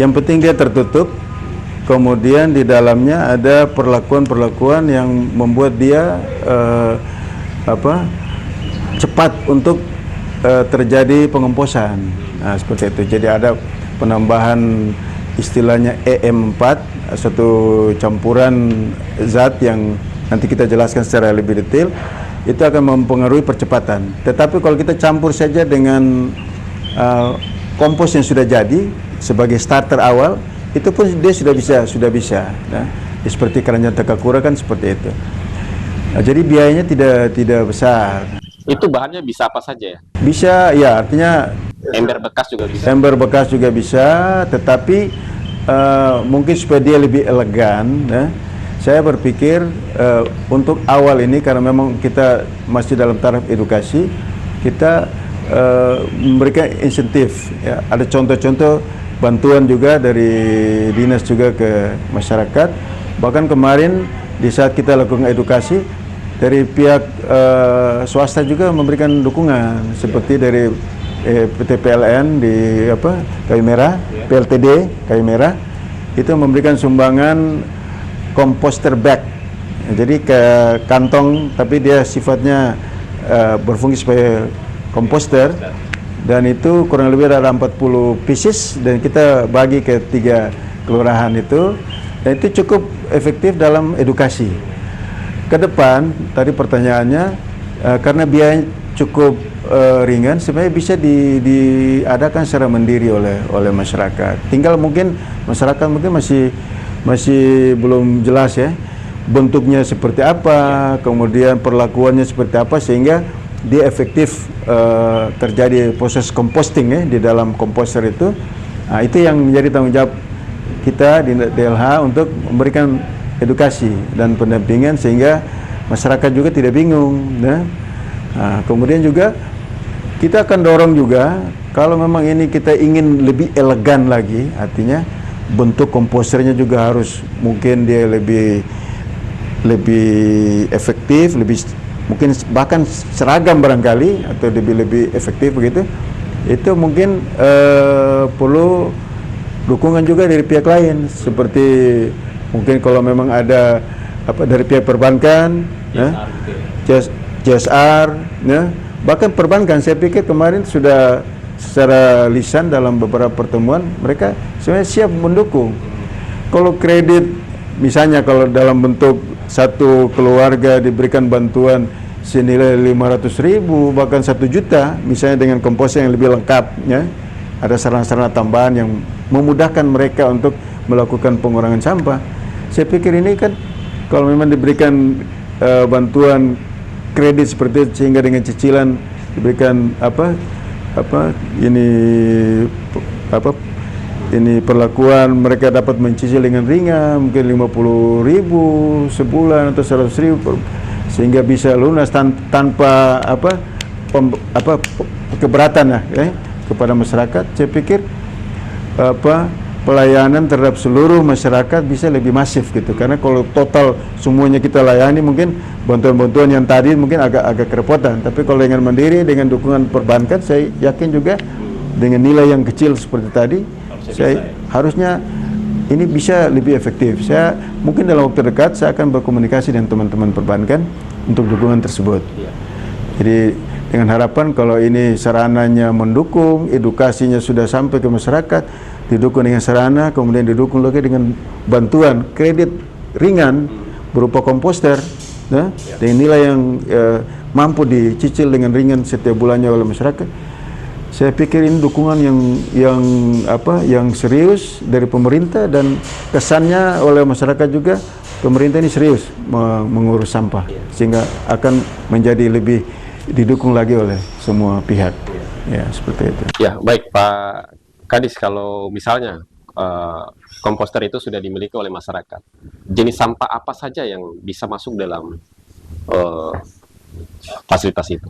yang penting dia tertutup, kemudian di dalamnya ada perlakuan yang membuat dia cepat untuk terjadi pengomposan. Nah, seperti itu. Jadi ada penambahan istilahnya EM4, satu campuran zat yang nanti kita jelaskan secara lebih detail, itu akan mempengaruhi percepatan. Tetapi kalau kita campur saja dengan kompos yang sudah jadi sebagai starter awal, itu pun dia sudah bisa. Nah, seperti keranjang Takakura kan seperti itu. Nah, jadi biayanya tidak besar. Itu bahannya bisa apa saja ya? Bisa, ya, artinya ember bekas juga bisa. Ember bekas juga bisa, tetapi mungkin supaya dia lebih elegan, ya, saya berpikir untuk awal ini, karena memang kita masih dalam taraf edukasi, kita memberikan insentif. Ya. Ada contoh-contoh bantuan juga dari dinas juga ke masyarakat. Bahkan kemarin di saat kita lakukan edukasi, dari pihak swasta juga memberikan dukungan, seperti dari PT PLN di Kayu Merah, PLTD Kayu Merah itu memberikan sumbangan komposter bag. Jadi ke kantong, tapi dia sifatnya berfungsi sebagai komposter, dan itu kurang lebih ada 40 pieces, dan kita bagi ke 3 kelurahan itu, dan itu cukup efektif dalam edukasi. Ke depan, tadi pertanyaannya, karena biayanya cukup ringan, sebenarnya bisa diadakan secara mandiri oleh masyarakat. Tinggal mungkin masyarakat masih belum jelas ya, bentuknya seperti apa, kemudian perlakuannya seperti apa, sehingga dia efektif terjadi proses composting ya di dalam komposter itu. Nah, itu yang menjadi tanggung jawab kita di DLH untuk memberikan edukasi dan pendampingan sehingga masyarakat juga tidak bingung. Nah, kemudian juga kita akan dorong juga kalau memang ini kita ingin lebih elegan lagi, artinya bentuk komposternya juga harus mungkin dia lebih lebih efektif, lebih mungkin bahkan seragam barangkali atau lebih efektif begitu, itu mungkin perlu dukungan juga dari pihak lain, seperti mungkin kalau memang ada dari pihak perbankan, CSR, ya. Bahkan perbankan, saya pikir kemarin sudah secara lisan dalam beberapa pertemuan mereka sebenarnya siap mendukung. Kalau kredit, misalnya kalau dalam bentuk satu keluarga diberikan bantuan senilai 500.000 bahkan 1 juta, misalnya dengan komposter yang lebih lengkap, ya, ada sarana-sarana tambahan yang memudahkan mereka untuk melakukan pengurangan sampah. Saya pikir ini kan kalau memang diberikan bantuan kredit seperti itu, sehingga dengan cicilan diberikan ini perlakuan mereka dapat mencicil dengan ringan, mungkin 50.000 sebulan atau 100.000, sehingga bisa lunas tanpa keberatan kepada masyarakat. Saya pikir pelayanan terhadap seluruh masyarakat bisa lebih masif gitu, karena kalau total semuanya kita layani mungkin bantuan-bantuan yang tadi mungkin agak kerepotan, tapi kalau dengan mandiri dengan dukungan perbankan, saya yakin juga dengan nilai yang kecil seperti tadi harusnya ini bisa lebih efektif. Saya mungkin dalam waktu dekat saya akan berkomunikasi dengan teman-teman perbankan untuk dukungan tersebut. Jadi dengan harapan kalau ini sarananya mendukung, edukasinya sudah sampai ke masyarakat, didukung dengan sarana, kemudian didukung lagi dengan bantuan kredit ringan berupa komposter, ya, dengan nilai yang mampu dicicil dengan ringan setiap bulannya oleh masyarakat. Saya pikir ini dukungan yang serius dari pemerintah, dan kesannya oleh masyarakat juga pemerintah ini serius mengurus sampah, sehingga akan menjadi lebih didukung lagi oleh semua pihak. Ya, seperti itu. Ya, baik Pak Kadis, kalau misalnya komposter itu sudah dimiliki oleh masyarakat, jenis sampah apa saja yang bisa masuk dalam fasilitas itu?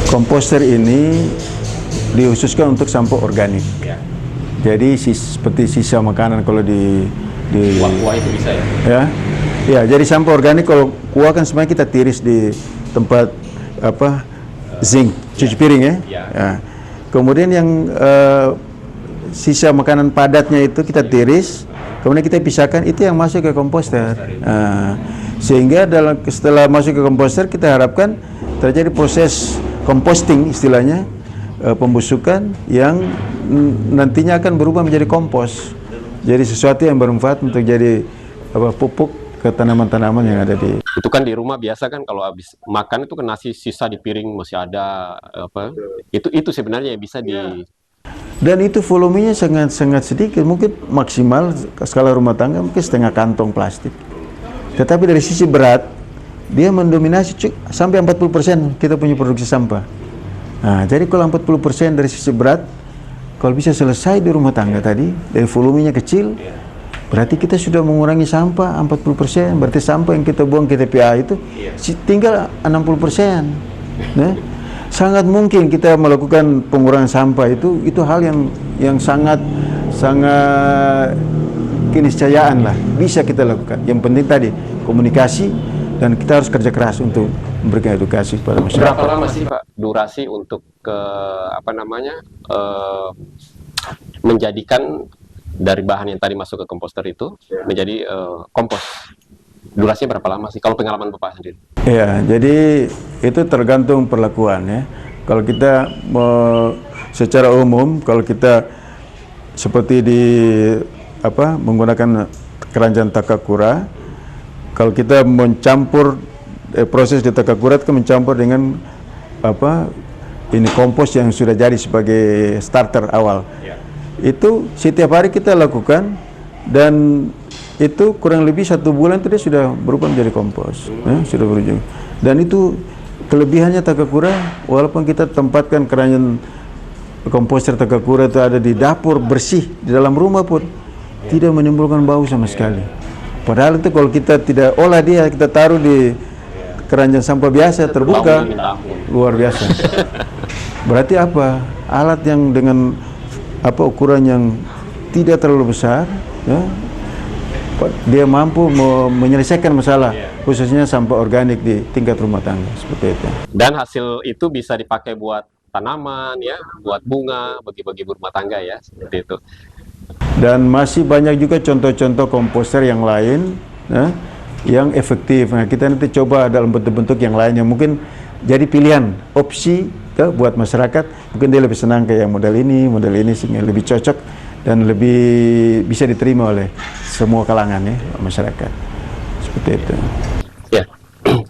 Komposter ini dikhususkan untuk sampah organik. Ya. Jadi seperti sisa makanan kalau di kuah itu bisa ya? Ya, jadi sampah organik kalau kuah kan sebenarnya kita tiris di tempat zinc, cuci piring ya. Ya. Kemudian yang sisa makanan padatnya itu kita tiris, kemudian kita pisahkan, itu yang masuk ke komposter. Sehingga setelah masuk ke komposter, kita harapkan terjadi proses composting istilahnya, pembusukan yang nantinya akan berubah menjadi kompos. Jadi sesuatu yang bermanfaat untuk jadi pupuk ke tanaman-tanaman yang ada di. Itu kan di rumah biasa kan kalau habis makan itu kan nasi sisa di piring masih ada itu sebenarnya bisa di. Dan itu volumenya sangat sedikit, mungkin maksimal skala rumah tangga mungkin setengah kantong plastik. Tetapi dari sisi berat, dia mendominasi sampai 40% kita punya produksi sampah. Nah, jadi kalau 40% dari sisi berat, kalau bisa selesai di rumah tangga tadi, dari volumenya kecil, berarti kita sudah mengurangi sampah 40%, berarti sampah yang kita buang ke TPA itu tinggal 60%. Nah, sangat mungkin kita melakukan pengurangan sampah itu hal yang sangat keniscayaan lah, bisa kita lakukan. Yang penting tadi komunikasi, dan kita harus kerja keras untuk memberikan edukasi kepada masyarakat. Berapa lama sih Pak durasi untuk menjadikan dari bahan yang tadi masuk ke komposter itu menjadi kompos? Durasinya berapa lama sih kalau pengalaman Bapak sendiri? Ya, jadi itu tergantung perlakuan ya. Kalau kita secara umum, kalau kita seperti menggunakan keranjang Takakura, kalau kita mencampur proses di Takakura itu mencampur dengan ini kompos yang sudah jadi sebagai starter awal. Itu setiap hari kita lakukan, dan itu kurang lebih 1 bulan itu dia sudah berubah menjadi kompos, sudah berujung. Dan itu kelebihannya Takakura, walaupun kita tempatkan keranjang komposter Takakura itu ada di dapur bersih di dalam rumah pun tidak menimbulkan bau sama sekali. Padahal itu kalau kita tidak olah dia, kita taruh di keranjang sampah biasa terbuka, luar biasa. Berarti apa? Alat yang dengan ukuran yang tidak terlalu besar, ya, dia mampu menyelesaikan masalah khususnya sampah organik di tingkat rumah tangga seperti itu. Dan hasil itu bisa dipakai buat tanaman ya, buat bunga, bagi-bagi rumah tangga ya, seperti itu. Dan masih banyak juga contoh-contoh komposter yang lain yang efektif. Nah, kita nanti coba dalam bentuk-bentuk yang lain yang mungkin jadi pilihan opsi buat masyarakat. Mungkin dia lebih senang kayak model ini sehingga lebih cocok dan lebih bisa diterima oleh semua kalangan ya masyarakat. Seperti itu. Ya.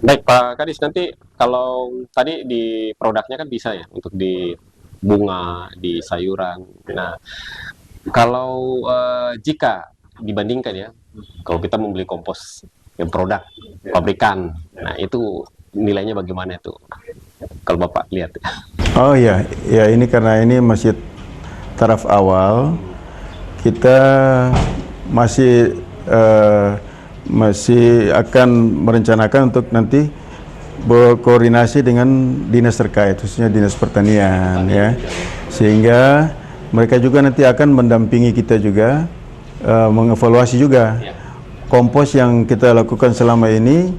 Baik Pak Kadis, nanti kalau tadi di produknya kan bisa ya untuk di bunga, di sayuran. Nah, kalau jika dibandingkan ya, kalau kita membeli kompos yang produk pabrikan, nah itu nilainya bagaimana itu? Kalau Bapak lihat. Oh ya, ya ini karena ini masih taraf awal, kita masih akan merencanakan untuk nanti berkoordinasi dengan dinas terkait, khususnya dinas pertanian ya, sehingga mereka juga nanti akan mendampingi kita juga, mengevaluasi juga kompos yang kita lakukan selama ini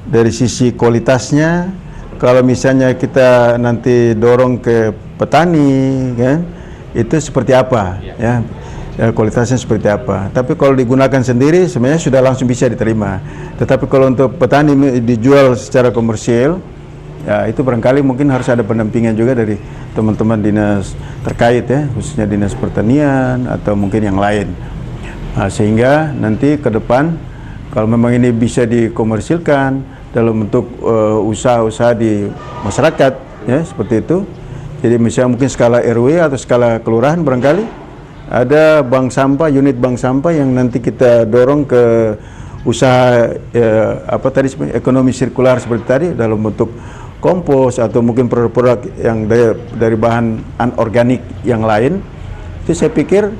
dari sisi kualitasnya. Kalau misalnya kita nanti dorong ke petani kan, itu seperti apa ya, kualitasnya seperti apa. Tapi kalau digunakan sendiri sebenarnya sudah langsung bisa diterima. Tetapi kalau untuk petani dijual secara komersial, ya itu barangkali mungkin harus ada pendampingan juga dari teman-teman dinas terkait ya, khususnya dinas pertanian atau mungkin yang lain. Nah, sehingga nanti ke depan kalau memang ini bisa dikomersilkan dalam bentuk usaha-usaha di masyarakat ya seperti itu. Jadi misalnya mungkin skala RW atau skala kelurahan barangkali ada bank sampah, unit bank sampah yang nanti kita dorong ke usaha ekonomi sirkular seperti tadi dalam bentuk kompos atau mungkin produk-produk yang dari bahan anorganik yang lain. Itu saya pikir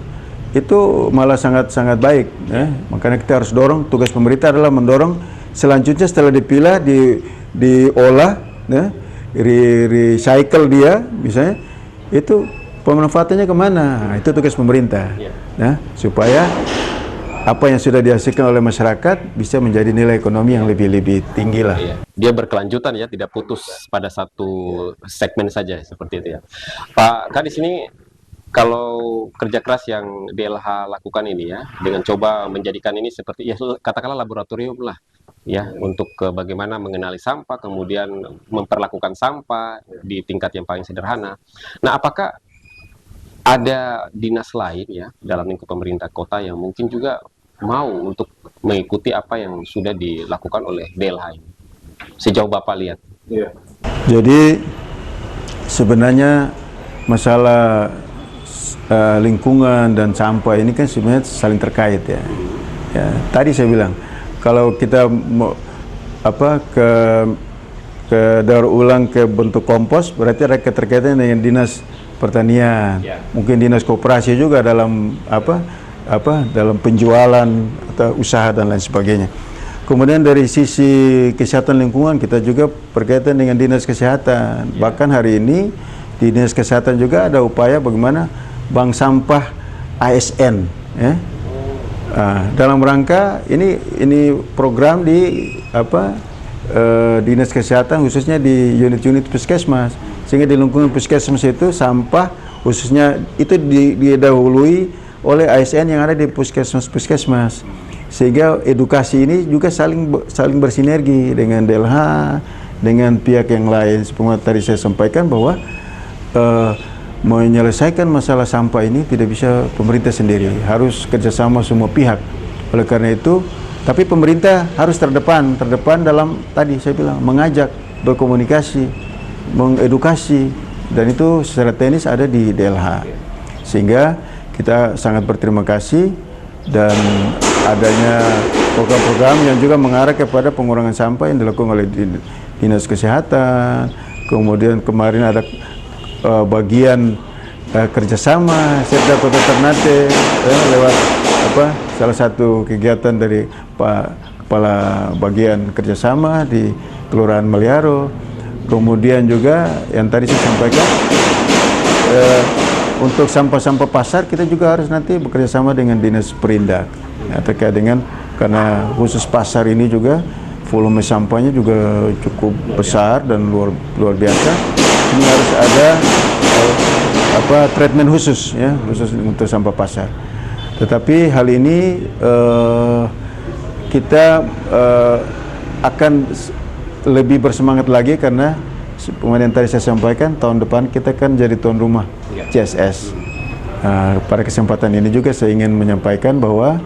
itu malah sangat baik ya. Makanya kita harus dorong, tugas pemerintah adalah mendorong selanjutnya setelah dipilah, diolah ya, recycle dia misalnya, itu pemanfaatannya kemana? Nah, itu tugas pemerintah ya, supaya apa yang sudah dihasilkan oleh masyarakat bisa menjadi nilai ekonomi yang lebih tinggi lah. Dia berkelanjutan ya, tidak putus pada satu segmen saja seperti itu ya. Pak Kadis, ini kalau kerja keras yang DLH lakukan ini ya, dengan coba menjadikan ini seperti ya katakanlah laboratorium lah ya, untuk bagaimana mengenali sampah, kemudian memperlakukan sampah di tingkat yang paling sederhana. Nah, apakah ada dinas lain ya dalam lingkup pemerintah kota yang mungkin juga mau untuk mengikuti apa yang sudah dilakukan oleh DLH ini? Sejauh Bapak lihat. Jadi sebenarnya masalah lingkungan dan sampah ini kan sebenarnya saling terkait ya. Tadi saya bilang kalau kita mau ke daur ulang ke bentuk kompos, berarti ada keterkaitan dengan dinas pertanian, mungkin dinas koperasi juga dalam dalam penjualan atau usaha dan lain sebagainya. Kemudian dari sisi kesehatan lingkungan kita juga berkaitan dengan dinas kesehatan. Bahkan hari ini di dinas kesehatan juga ada upaya bagaimana bank sampah ASN ya. Dalam rangka ini program di dinas kesehatan khususnya di unit-unit puskesmas, sehingga di lingkungan puskesmas itu sampah khususnya itu didahului oleh ASN yang ada di puskesmas, sehingga edukasi ini juga saling bersinergi dengan DLH, dengan pihak yang lain. Seperti tadi saya sampaikan bahwa menyelesaikan masalah sampah ini tidak bisa pemerintah sendiri, harus kerjasama semua pihak. Oleh karena itu, tapi pemerintah harus terdepan dalam tadi saya bilang mengajak, berkomunikasi, mengedukasi, dan itu secara teknis ada di DLH. Sehingga kita sangat berterima kasih dan adanya program-program yang juga mengarah kepada pengurangan sampah yang dilakukan oleh Dinas Kesehatan. Kemudian kemarin ada bagian kerjasama Serda Kota Ternate lewat salah satu kegiatan dari Pak Kepala Bagian Kerjasama di Kelurahan Maliaro. Kemudian juga yang tadi saya sampaikan untuk sampah-sampah pasar kita juga harus nanti bekerjasama dengan Dinas Perindak ya, terkait dengan karena khusus pasar ini juga volume sampahnya juga cukup besar dan luar biasa. Ini harus ada treatment khusus ya, khusus untuk sampah pasar. Tetapi hal ini kita akan lebih bersemangat lagi karena kemudian tadi saya sampaikan tahun depan kita kan jadi tuan rumah CSS. Pada kesempatan ini juga saya ingin menyampaikan bahwa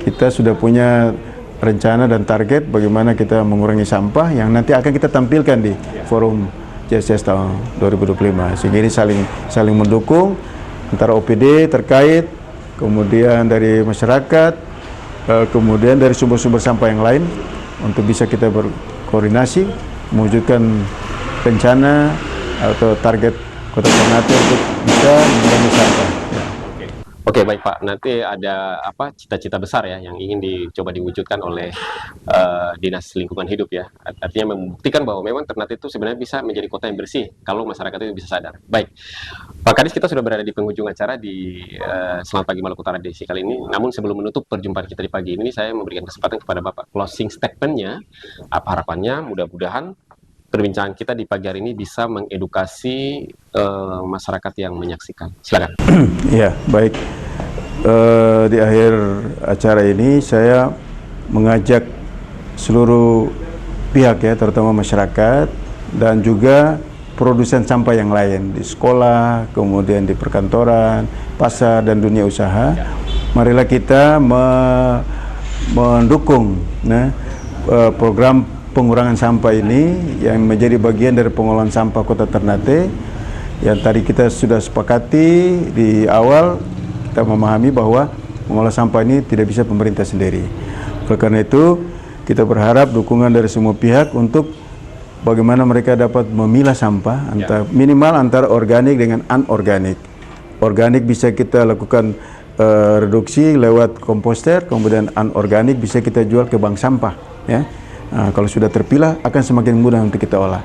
kita sudah punya rencana dan target bagaimana kita mengurangi sampah yang nanti akan kita tampilkan di forum CSS tahun 2025. Sehingga ini saling mendukung antara OPD terkait, kemudian dari masyarakat, kemudian dari sumber-sumber sampah yang lain untuk bisa kita berkoordinasi mewujudkan rencana atau target Kota Ternate untuk bisa mengurangi sampah. Oke, baik Pak. Nanti ada cita-cita besar ya yang ingin dicoba diwujudkan oleh Dinas Lingkungan Hidup ya. Artinya membuktikan bahwa memang Ternate itu sebenarnya bisa menjadi kota yang bersih kalau masyarakat itu bisa sadar. Baik, Pak Kadis, kita sudah berada di penghujung acara di Selamat Pagi Maluku Utara edisi kali ini. Namun sebelum menutup perjumpaan kita di pagi ini, saya memberikan kesempatan kepada Bapak closing statement-nya. Apa harapannya? Mudah-mudahan perbincangan kita di pagi hari ini bisa mengedukasi masyarakat yang menyaksikan. Silakan. Ya, baik. Di akhir acara ini saya mengajak seluruh pihak ya, terutama masyarakat dan juga produsen sampah yang lain di sekolah, kemudian di perkantoran, pasar dan dunia usaha. Marilah kita mendukung program pengurangan sampah ini yang menjadi bagian dari pengelolaan sampah Kota Ternate yang tadi kita sudah sepakati di awal. Kita memahami bahwa mengolah sampah ini tidak bisa pemerintah sendiri. Oleh karena itu kita berharap dukungan dari semua pihak untuk bagaimana mereka dapat memilah sampah minimal antara organik dengan anorganik. Organik bisa kita lakukan reduksi lewat komposter, kemudian anorganik bisa kita jual ke bank sampah ya. Kalau sudah terpilah akan semakin mudah untuk kita olah.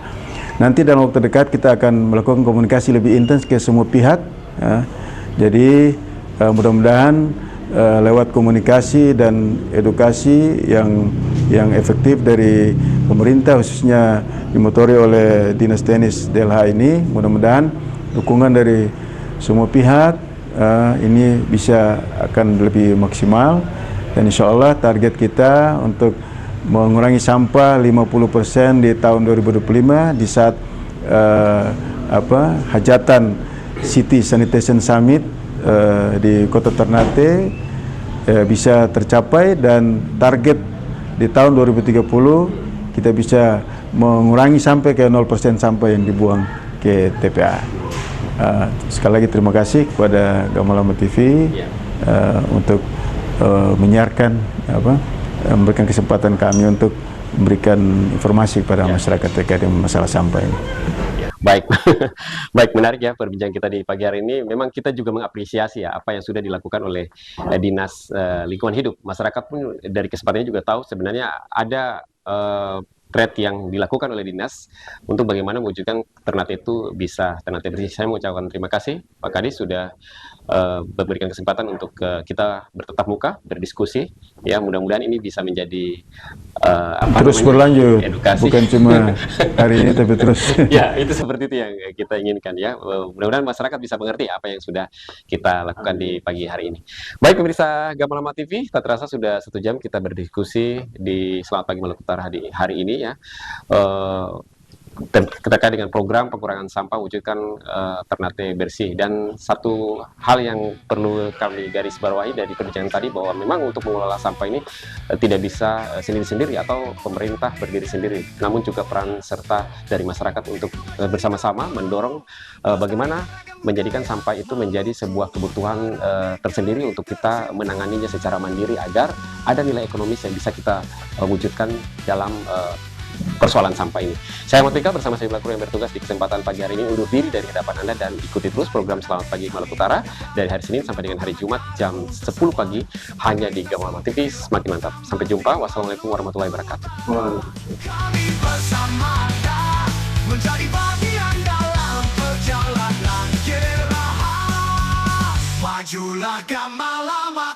Nanti dalam waktu dekat kita akan melakukan komunikasi lebih intens ke semua pihak ya. Jadi mudah-mudahan lewat komunikasi dan edukasi yang efektif dari pemerintah khususnya dimotori oleh Dinas Teknis DLH ini, mudah-mudahan dukungan dari semua pihak ini bisa akan lebih maksimal dan insya Allah target kita untuk mengurangi sampah 50% di tahun 2025 di saat hajatan City Sanitation Summit di Kota Ternate bisa tercapai dan target di tahun 2030 kita bisa mengurangi sampai ke 0% sampah yang dibuang ke TPA. Sekali lagi terima kasih kepada Gamalama TV untuk menyiarkan memberikan kesempatan kami untuk memberikan informasi kepada masyarakat terkait dengan masalah sampah ini. Baik, baik, menarik ya perbincangan kita di pagi hari ini. Memang kita juga mengapresiasi ya apa yang sudah dilakukan oleh Dinas Lingkungan Hidup. Masyarakat pun dari kesempatannya juga tahu sebenarnya ada thread yang dilakukan oleh Dinas untuk bagaimana mewujudkan Ternate itu bisa Ternate bersih. Saya mengucapkan terima kasih Pak Kadis sudah memberikan kesempatan untuk kita bertatap muka, berdiskusi. Ya, mudah-mudahan ini bisa menjadi terus berlanjut, edukasi. Bukan cuma hari ini tapi terus. Ya, itu seperti itu yang kita inginkan ya. Mudah-mudahan masyarakat bisa mengerti apa yang sudah kita lakukan di pagi hari ini. Baik pemirsa Gamalama TV, tak terasa sudah 1 jam kita berdiskusi di Selamat Pagi Maluku Utara di hari ini ya. Terkait dengan program pengurangan sampah wujudkan Ternate bersih. Dan satu hal yang perlu kami garis bawahi dari perbincangan tadi bahwa memang untuk mengelola sampah ini tidak bisa sendiri-sendiri atau pemerintah berdiri sendiri, namun juga peran serta dari masyarakat untuk bersama-sama mendorong bagaimana menjadikan sampah itu menjadi sebuah kebutuhan tersendiri untuk kita menanganinya secara mandiri agar ada nilai ekonomis yang bisa kita wujudkan dalam persoalan sampah ini. Saya Motika bersama sejumlah kru yang bertugas di kesempatan pagi hari ini undur diri dari hadapan Anda dan ikuti terus program Selamat Pagi Maluku Utara dari hari Senin sampai dengan hari Jumat jam 10 pagi hanya di Gamalama TV. Semakin mantap. Sampai jumpa. Wassalamualaikum warahmatullahi wabarakatuh. Menjadi bagian dalam perjalanan kita. Majulah Gamalama.